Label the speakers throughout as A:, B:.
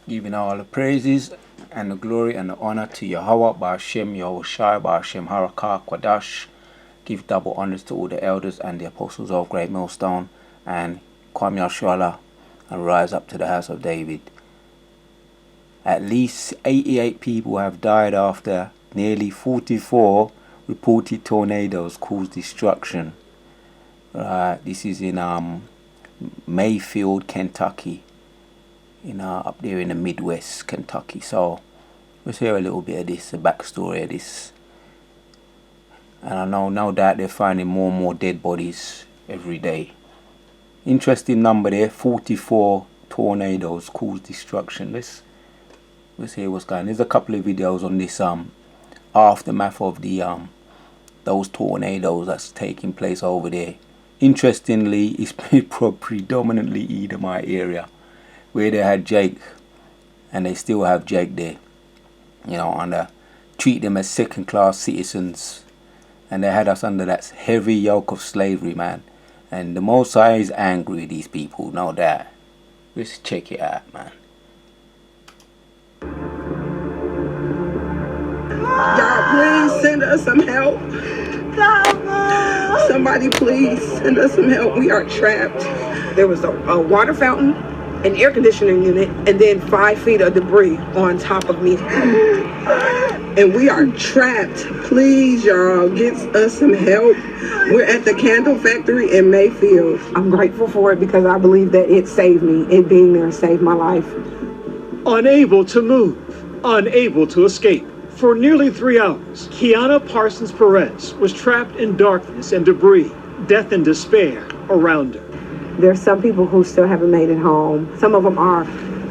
A: Giving all the praises and the glory and the honor to Yahweh, Ba'ashem, Yahushai, Ba'ashem, Harakah, Kwadash. Give double honors to all the elders and the apostles of Great Millstone, and Kwam Yashala, and rise up to the house of David. At least 88 people have died after nearly 44 reported tornadoes caused destruction. This is in Mayfield, Kentucky, up there in the Midwest, Kentucky. So let's hear a little bit of this, the backstory of this. And I know no doubt they're finding more and more dead bodies every day. Interesting number there, 44 tornadoes caused destruction. Let's hear what's going on. There's a couple of videos on this aftermath of the those tornadoes that's taking place over there. Interestingly, it's predominantly Edomite area where they had Jake, and they still have Jake there, and treat them as second-class citizens, and they had us under that heavy yoke of slavery, man. And the Most High is angry with these people, no doubt. Let's check it out, man.
B: Y'all, please send us some help. Somebody please send us some help. We are trapped. There was a water fountain, an air conditioning unit, and then 5 feet of debris on top of me. And we are trapped. Please, y'all, get us some help. We're at the candle factory in Mayfield. I'm grateful for it because I believe that it saved me. It being there saved my life.
C: Unable to move, unable to escape. For nearly 3 hours, Kiana Parsons Perez was trapped in darkness and debris, death and despair around her.
B: There's some people who still haven't made it home. Some of them are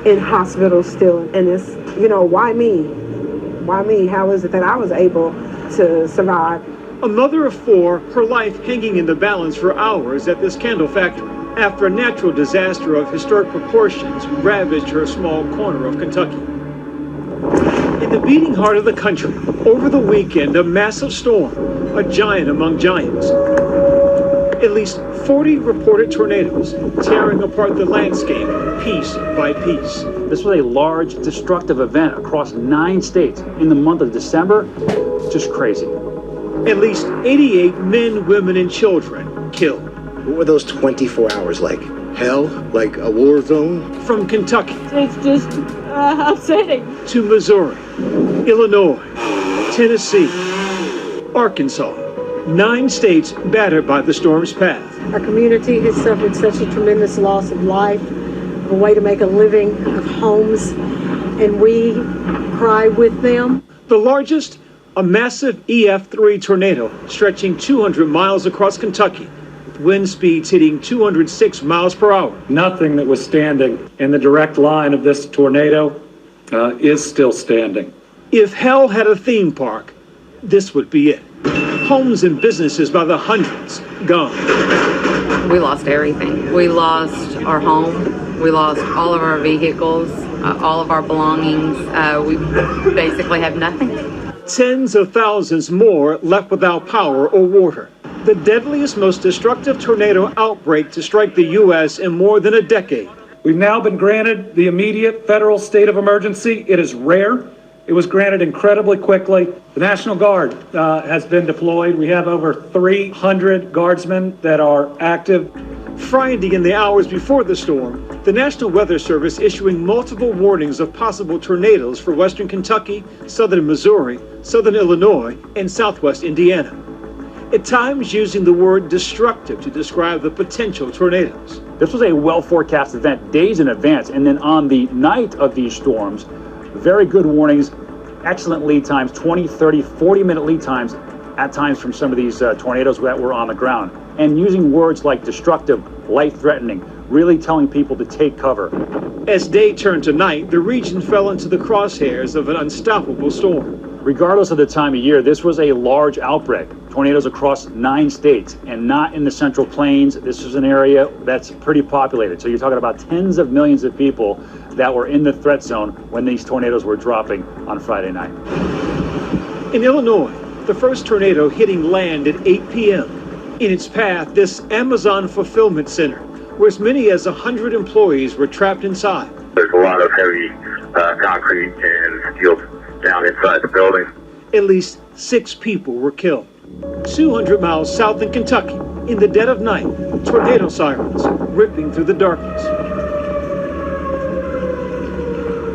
B: in hospitals still. And it's, why me? Why me? How is it that I was able to survive?
C: A mother of 4, her life hanging in the balance for hours at this candle factory after a natural disaster of historic proportions ravaged her small corner of Kentucky. In the beating heart of the country, over the weekend, a massive storm, a giant among giants. At least 40 reported tornadoes tearing apart the landscape piece by piece.
D: This was a large, destructive event across 9 states in the month of December. Just crazy.
C: At least 88 men, women, and children killed.
E: What were those 24 hours like? Hell? Like a war zone?
C: From Kentucky.
F: It's just upsetting.
C: To Missouri, Illinois, Tennessee, Arkansas. 9 states battered by the storm's path.
F: Our community has suffered such a tremendous loss of life, of a way to make a living, of homes, and we cry with them.
C: The largest, a massive EF3 tornado stretching 200 miles across Kentucky, with wind speeds hitting 206 miles per hour.
G: Nothing that was standing in the direct line of this tornado is still standing.
C: If hell had a theme park, this would be it. Homes and businesses by the hundreds gone.
H: We lost everything. We lost our home. We lost all of our vehicles, all of our belongings. We basically have nothing.
C: Tens of thousands more left without power or water. The deadliest, most destructive tornado outbreak to strike the U.S. in more than a decade.
G: We've now been granted the immediate federal state of emergency. It is rare. It was granted incredibly quickly. The National Guard has been deployed. We have over 300 guardsmen that are active.
C: Friday, in the hours before the storm, the National Weather Service issuing multiple warnings of possible tornadoes for western Kentucky, southern Missouri, southern Illinois, and southwest Indiana. At times using the word destructive to describe the potential tornadoes.
D: This was a well-forecast event days in advance, and then on the night of these storms, very good warnings, excellent lead times, 20, 30, 40-minute lead times at times from some of these tornadoes that were on the ground. And using words like destructive, life-threatening, really telling people to take cover.
C: As day turned to night, the region fell into the crosshairs of an unstoppable storm.
D: Regardless of the time of year, this was a large outbreak. Tornadoes across 9 states and not in the Central Plains. This is an area that's pretty populated. So you're talking about tens of millions of people that were in the threat zone when these tornadoes were dropping on Friday night.
C: In Illinois, the first tornado hitting land at 8 p.m. In its path, this Amazon fulfillment center, where as many as 100 employees were trapped inside.
I: There's a lot of heavy concrete and steel down inside the building.
C: At least 6 people were killed. 200 miles south in Kentucky, in the dead of night, tornado sirens ripping through the darkness.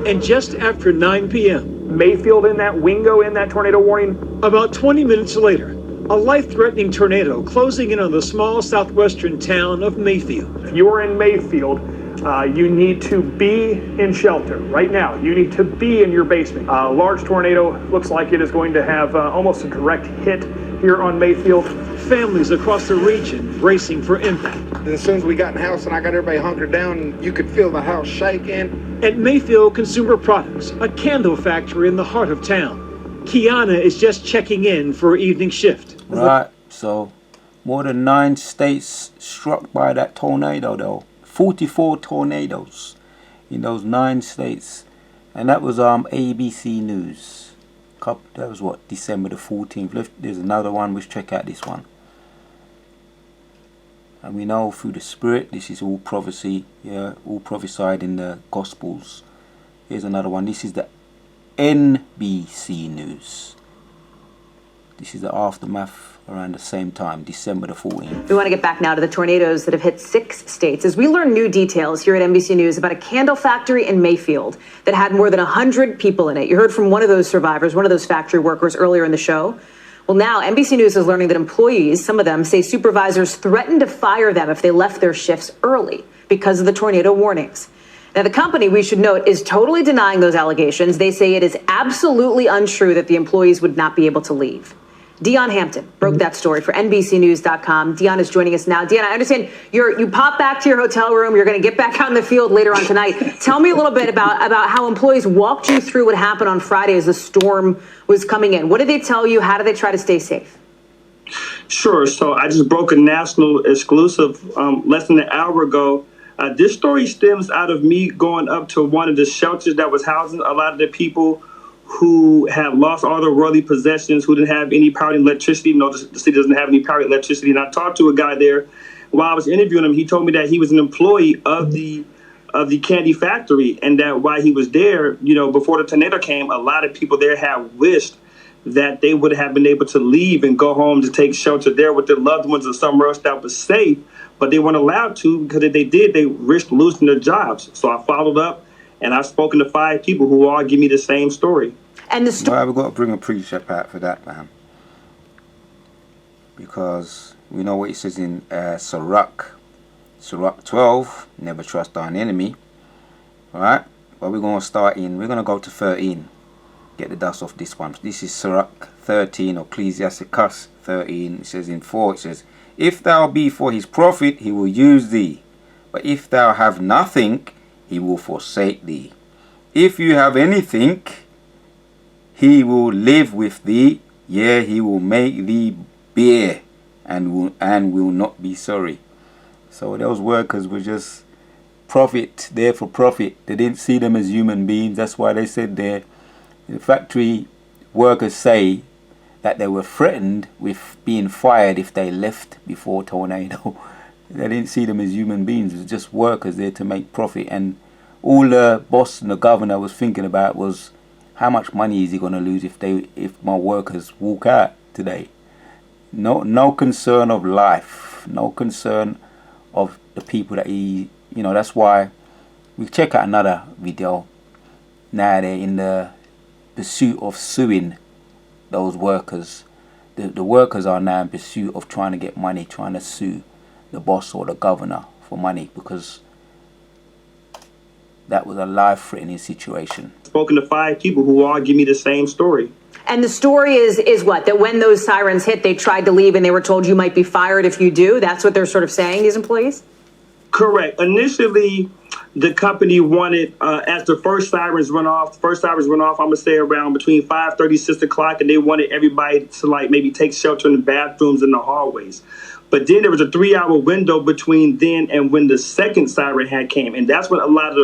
C: And just after 9 p.m.,
D: Mayfield in that, Wingo in that tornado warning.
C: about 20 minutes later, a life-threatening tornado closing in on the small southwestern town of Mayfield.
D: If you are in Mayfield, you need to be in shelter right now. You need to be in your basement. A large tornado looks like it is going to have almost a direct hit here on Mayfield.
C: Families across the region bracing for impact.
J: And as soon as we got in the house and I got everybody hunkered down, you could feel the house shaking.
C: At Mayfield Consumer Products, a candle factory in the heart of town, Kiana is just checking in for her evening shift.
A: Right, so more than 9 states struck by that tornado though. 44 tornadoes in those 9 states. And that was ABC News. That was what, December the 14th. There's another one, let's check out this one. And we know through the Spirit, this is all prophecy, yeah, all prophesied in the Gospels. Here's another one. This is the NBC News. This is the aftermath around the same time, December the 14th.
K: We want to get back now to the tornadoes that have hit 6 states as we learn new details here at NBC News about a candle factory in Mayfield that had more than 100 people in it. You heard from one of those survivors, one of those factory workers earlier in the show. Well, now NBC News is learning that employees, some of them, say supervisors threatened to fire them if they left their shifts early because of the tornado warnings. Now, the company, we should note, is totally denying those allegations. They say it is absolutely untrue that the employees would not be able to leave. Dion Hampton broke that story for NBCnews.com. Dion is joining us now. Dion, I understand you pop back to your hotel room. You're going to get back out in the field later on tonight. Tell me a little bit about how employees walked you through what happened on Friday as the storm was coming in. What did they tell you? How did they try to stay safe?
L: Sure. So I just broke a national exclusive less than an hour ago. This story stems out of me going up to one of the shelters that was housing a lot of the people who have lost all their worldly possessions, who didn't have any power and electricity. You know, the city doesn't have any power and electricity. And I talked to a guy there while I was interviewing him. He told me that he was an employee of the candy factory, and that while he was there, you know, before the tornado came, a lot of people there had wished that they would have been able to leave and go home to take shelter there with their loved ones or somewhere else that was safe, but they weren't allowed to, because if they did, they risked losing their jobs. So I followed up, and I've spoken to 5 people who all give me the same story.
K: And the story.
A: Well, we've got to bring a precept out for that, man, because we know what it says in Sirach 12, never trust thine enemy. All right, but we're going to go to 13. Get the dust off this one. This is Sirach 13, or Ecclesiasticus 13. It says in 4, it says, if thou be for his profit, he will use thee. But if thou have nothing, he will forsake thee. If you have anything, he will live with thee. Yea, he will make thee bear, and will not be sorry. So those workers were just there for profit. They didn't see them as human beings. That's why they said there. The factory workers say that they were threatened with being fired if they left before tornado. They didn't see them as human beings. It was just workers there to make profit. And all the boss and the governor was thinking about was, how much money is he going to lose if my workers walk out today? No concern of life. No concern of the people that that's why we check out another video. Now they're in the pursuit of suing those workers. The workers are now in pursuit of trying to get money, trying to sue the boss or the governor for money, because that was a life-threatening situation.
L: Spoken to 5 people who all give me the same story.
K: And the story is what? That when those sirens hit, they tried to leave and they were told you might be fired if you do? That's what they're sort of saying, these employees?
L: Correct. Initially, the company wanted, as the first sirens went off, I'm going to say around between 5:30, 6 o'clock, and they wanted everybody to maybe take shelter in the bathrooms and the hallways. But then there was a 3-hour window between then and when the second siren had came. And that's when a lot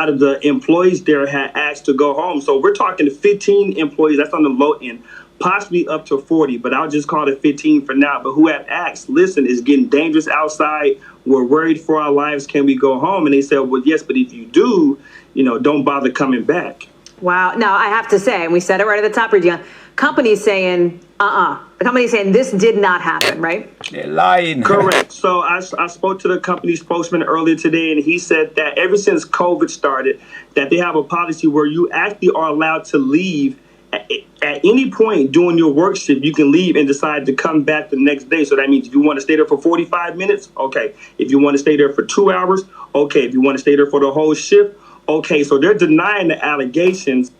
L: of the employees there had asked to go home. So we're talking 15 employees, that's on the low end, possibly up to 40, but I'll just call it 15 for now. But who had asked, listen, it's getting dangerous outside. We're worried for our lives. Can we go home? And they said, well, yes, but if you do, don't bother coming back.
K: Wow. Now, I have to say, and we said it right at the top, Dion, companies saying, The company's saying this did not happen, right?
A: They're lying.
L: Correct. So I spoke to the company spokesman earlier today, and he said that ever since COVID started, that they have a policy where you actually are allowed to leave at any point during your work shift. You can leave and decide to come back the next day. So that means if you want to stay there for 45 minutes, okay. If you want to stay there for 2 hours, okay. If you want to stay there for the whole shift, okay. So they're denying the allegations.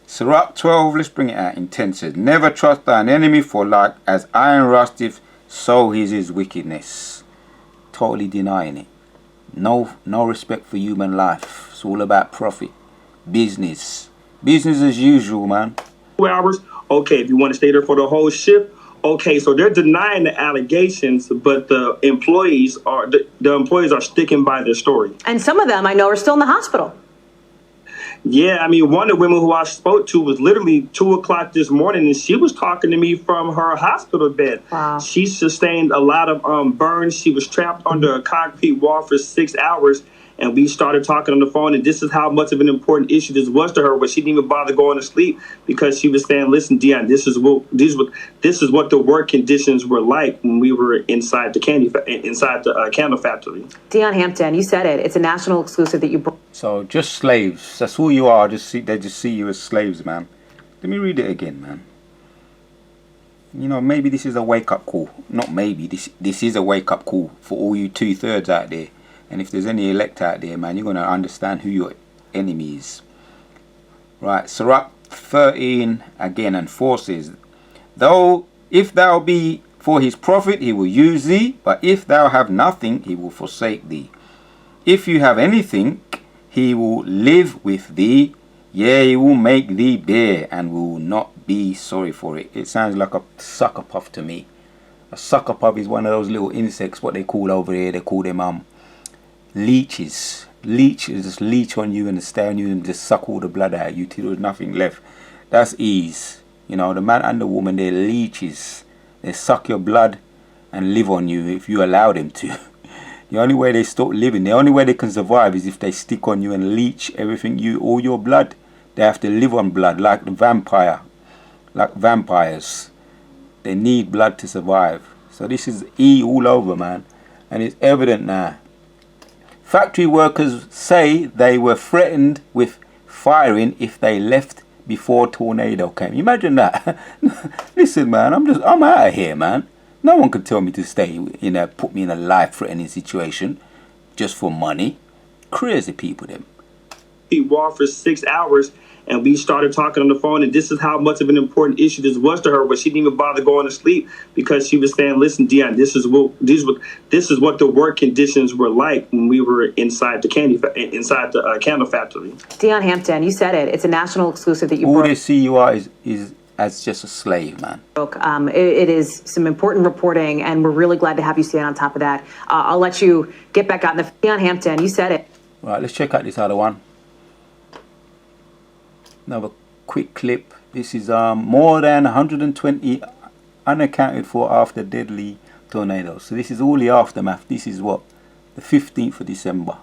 A: Sirach 12, let's bring it out in 10 says, never trust thine enemy, for like as iron rusteth, so is his wickedness. Totally denying it. No respect for human life. It's all about profit. Business as usual, man.
L: 2 hours, okay. If you want to stay there for the whole shift, okay. So they're denying the allegations, but the employees are sticking by their story.
K: And some of them I know are still in the hospital.
L: Yeah, I mean, one of the women who I spoke to was literally 2 o'clock this morning, and she was talking to me from her hospital bed.
K: Wow.
L: She sustained a lot of burns. She was trapped under a concrete wall for 6 hours, and we started talking on the phone, and this is how much of an important issue this was to her, but she didn't even bother going to sleep because she was saying, listen, Dion, this is what the work conditions were like when we were inside the candle factory.
K: Dion Hampton, you said it. It's a national exclusive that you brought.
A: So just slaves. That's all you are. They just see you as slaves, man. Let me read it again, man. You know, maybe this is a wake-up call. Not maybe. This is a wake-up call for all you 2/3 out there. And if there's any elect out there, man, you're going to understand who your enemy is. Right, Sirach 13 again and 4 says, though if thou be for his profit, he will use thee, but if thou have nothing, he will forsake thee. If you have anything, he will live with thee, yea, he will make thee bear, and will not be sorry for it. It sounds like a sucker puff to me. A sucker puff is one of those little insects, what they call over here, they call them leeches. Leeches just leech on you and stay on you and just suck all the blood out of you till there's nothing left. That's ease. You know, the man and the woman, they're leeches. They suck your blood and live on you if you allow them to. The only way they stop living, the only way they can survive is if they stick on you and leech everything all your blood. They have to live on blood like the vampire. Like vampires. They need blood to survive. So this is E all over, man. And it's evident now. Factory workers say they were threatened with firing if they left before tornado came. Imagine that. Listen, man, I'm out of here, man. No one could tell me to stay put me in a life-threatening situation just for money. Crazy people, them.
L: He walked for 6 hours, and we started talking on the phone, and this is how much of an important issue this was to her, but she didn't even bother going to sleep because she was saying, listen, Dion, this is what the work conditions were like when we were inside the candle factory.
K: Dion Hampton, you said it. It's a national exclusive that you
A: all
K: broke.
A: they see you are is as just a slave, man.
K: It is some important reporting, and we're really glad to have you stand on top of that. I'll let you get back out in the Dion Hampton. You said it.
A: Right, let's check out this other one. Another quick clip. This is more than 120 unaccounted for after deadly tornadoes. So this is all the aftermath. This is what? The 15th of December.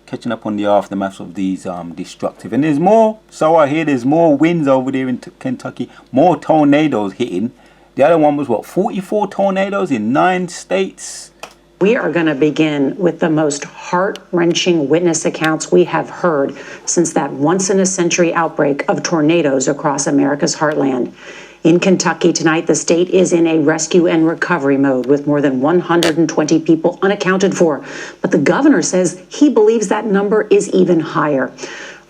A: Catching up on the aftermath of these destructive. And there's more. So I hear there's more winds over there in Kentucky. More tornadoes hitting. The other one was what? 44 tornadoes in 9 states.
M: We are going to begin with the most heart-wrenching witness accounts we have heard since that once-in-a-century outbreak of tornadoes across America's heartland. In Kentucky tonight, the state is in a rescue and recovery mode with more than 120 people unaccounted for. But the governor says he believes that number is even higher.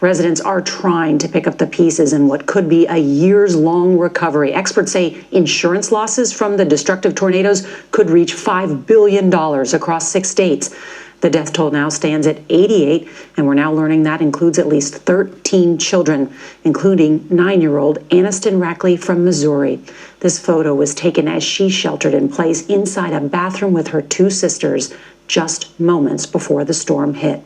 M: Residents are trying to pick up the pieces in what could be a years-long recovery. Experts say insurance losses from the destructive tornadoes could reach $5 billion across 6 states. The death toll now stands at 88, and we're now learning that includes at least 13 children, including 9-year-old Aniston Rackley from Missouri. This photo was taken as she sheltered in place inside a bathroom with her 2 sisters just moments before the storm hit.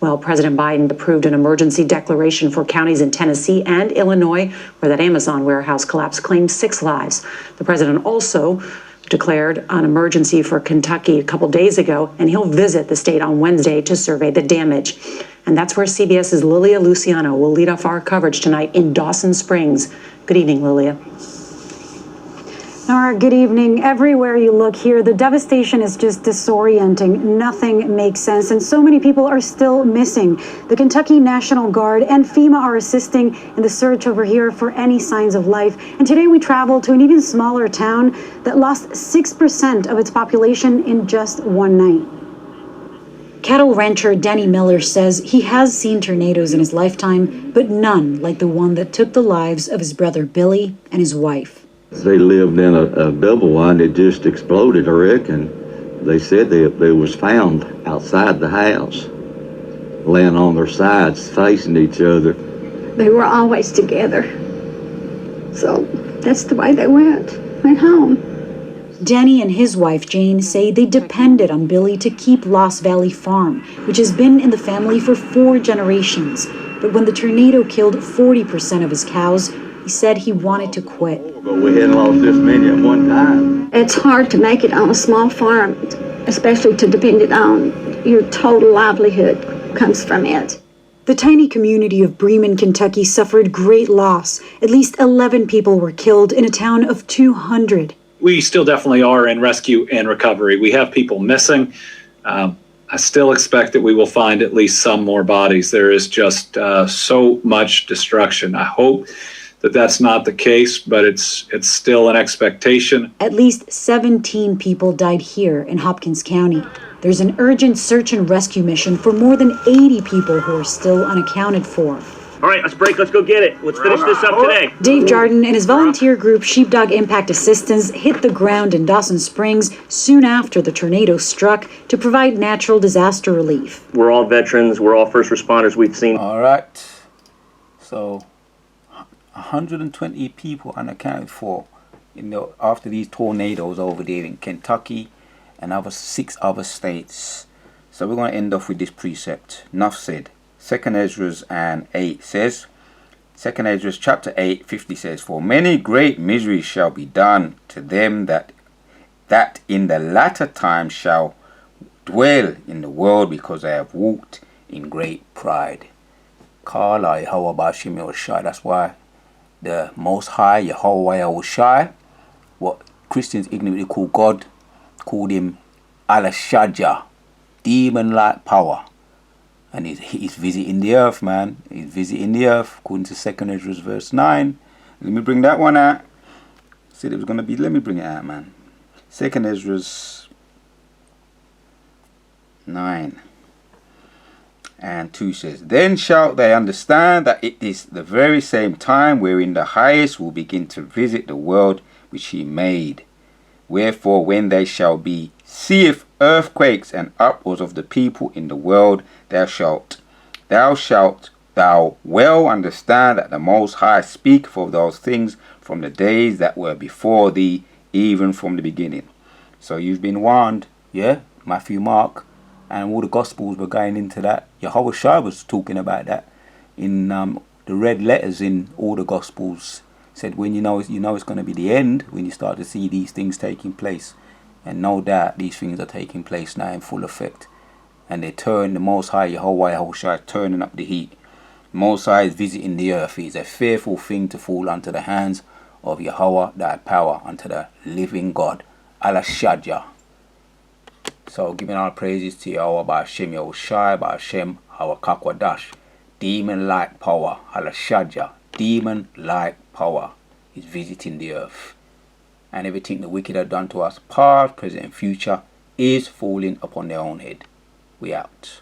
M: Well, President Biden approved an emergency declaration for counties in Tennessee and Illinois where that Amazon warehouse collapse claimed 6 lives. The president also declared an emergency for Kentucky a couple days ago, and he'll visit the state on Wednesday to survey the damage. And that's where CBS's Lilia Luciano will lead off our coverage tonight in Dawson Springs. Good evening, Lilia.
N: Nora, good evening. Everywhere you look here, the devastation is just disorienting. Nothing makes sense, and so many people are still missing. The Kentucky National Guard and FEMA are assisting in the search over here for any signs of life. And today we travel to an even smaller town that lost 6% of its population in just one night. Cattle rancher Danny Miller says he has seen tornadoes in his lifetime, but none like the one that took the lives of his brother Billy and his wife.
O: They lived in a double one that just exploded, I reckon. They said they was found outside the house, laying on their sides, facing each other.
P: They were always together. So that's the way they went home.
N: Danny and his wife Jane say they depended on Billy to keep Lost Valley Farm, which has been in the family for 4 generations. But when the tornado killed 40% of his cows, he said he wanted to quit.
O: But we hadn't lost this many at one time.
P: It's hard to make it on a small farm, especially to depend it on. Your total livelihood comes from it.
N: The tiny community of Bremen, Kentucky suffered great loss. At least 11 people were killed in a town of 200.
G: We still definitely are in rescue and recovery. We have people missing. I still expect that we will find at least some more bodies. There is just so much destruction. I hope that that's not the case, but it's still an expectation.
N: At least 17 people died here in Hopkins County. There's an urgent search and rescue mission for more than 80 people who are still unaccounted for.
Q: All right, let's break. Let's go get it. Let's finish this up today.
N: Dave Jardin and his volunteer group Sheepdog Impact Assistance hit the ground in Dawson Springs soon after the tornado struck to provide natural disaster relief.
Q: We're all veterans. We're all first responders. We've seen.
A: All right. So 120 people unaccounted for after these tornadoes over there in Kentucky and 6 other states. So we're going to end off with this precept. Enough said. 2nd Ezra 8 says, 2nd Ezra chapter 8, 50 says, For many great miseries shall be done to them that in the latter time shall dwell in the world, because they have walked in great pride. Kala Yahweh Bashim Yahushai. That's why the Most High Yahweh Yahushai, what Christians ignorantly call God, called him Al-Shadja, demon-like power. And he's visiting the earth, man. He's visiting the earth, according to 2nd Ezra verse 9. Let me bring that one out. Said it was going to be, let me bring it out, man. 2nd Ezra 9 and 2 says, Then shall they understand that it is the very same time wherein the highest will begin to visit the world which he made. Wherefore, when they shall be seeth earthquakes and uproars of the people in the world, thou shalt well understand that the Most High speaketh of those things from the days that were before thee, even from the beginning. So you've been warned, yeah? Matthew, Mark, and all the Gospels were going into that. Yahushua was talking about that in the red letters in all the Gospels. Said when you know it's going to be the end, when you start to see these things taking place. And no doubt these things are taking place now in full effect. And they turn the Most High Yahweh Yahushua turning up the heat. The Most High is visiting the earth. It is a fearful thing to fall unto the hands of Yahweh, thy power, unto the living God. Al-Shadja. So giving our praises to Yahweh by Hashem Yahushua, by Hashem Hawakwadash. Demon-like power. Al-Shadja. Demon-like power is visiting the earth. And everything the wicked have done to us, past, present, and future, is falling upon their own head. We out.